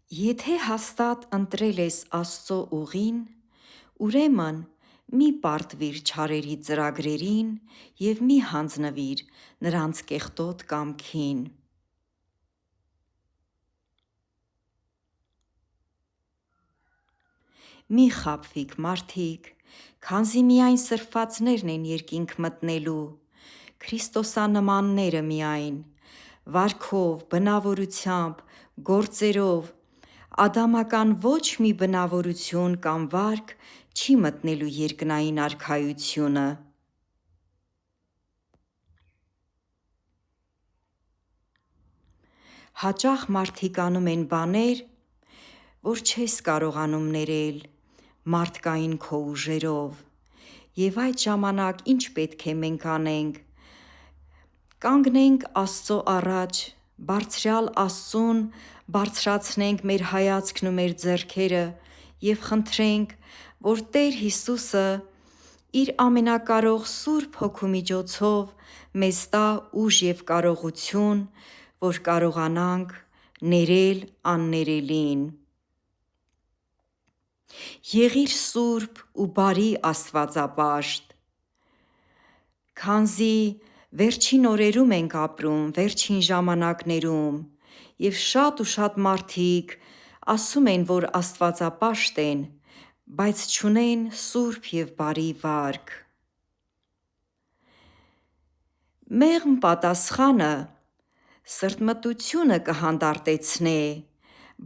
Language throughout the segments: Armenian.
Եթե հաստատ ընտրել ես Աստծո ուղին, ուրեմն մի պարտվիր չարերի ծրագրերին և մի հանձնվիր նրանց կեղտոտ կամքին։ Մի խաբվիք, մարդիկ, քանզի միայն սրբվածներն են երկինք մտնելու, Քրիստոսանմանները միայն, վարքով, բնավորությամբ, գործերով, ադամական ոչ մի բնավորություն կամ վարք չի մտնելու երկնային արքայությունը։ Հաճախ մարդիկ անում են բաներ, որ չես կարողանում ներել մարդկային քո ուժերով, և այդ ժամանակ ինչ պետք է մենք անենք։ Կանգնենք Աստծո առաջ, բարձրյալ Աստծուն բարձրացնենք մեր հայացքն ու մեր ձեռքերը և խնդրենք, որ Տեր Հիսուսը իր ամենակարող Սուրբ Հոգու միջոցով մեզ տա ուժ և կարողություն, որ կարողանանք ներել աններելին։ Եղիր սուրբ ու բարի աստվածապաշտ, քանզի վերջին օրերում ենք ապրում, վերջին ժամանակներում, և շատ ու շատ մարդիկ ասում են, որ աստվածապաշտ են, բայց չունեն սուրբ և բարի վարք։ Մեղմ պատասխանը սրտմտությունը կհանդարտեցնե,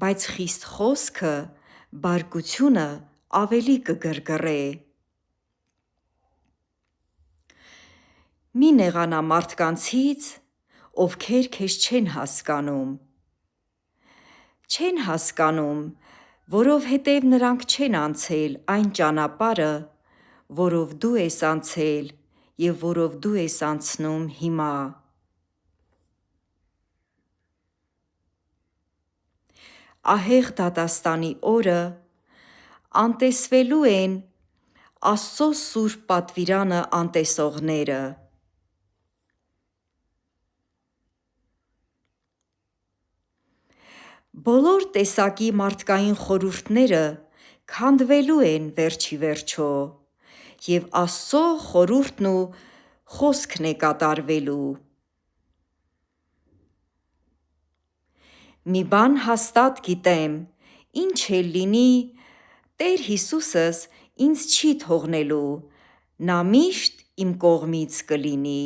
բայց խիստ խոսքը բարկությունը ավելի կգրգռե։ Մի նեղանա մարդկանցից, ովքեր քեզ չեն հասկանում։ Չեն հասկանում, որովհետև նրանք չեն անցել այն ճանապարհը, որով դու ես անցել և որով դու ես անցնում հիմա։ Ահեղ դատաստանի օրը անտեսվելու են Աստծո սուրբ պատվիրանը անտեսողները։ Բոլոր տեսակի մարդկային խորհուրդները քանդվելու են վերջիվերջո, և Աստծո խորհուրդն ու խոսքն է կատարվելու։ Մի բան հաստատ գիտեմ, ինչ էլ լինի, Տեր Հիսուսս ինձ չի թողնելու, նա միշտ իմ կողմից կլինի։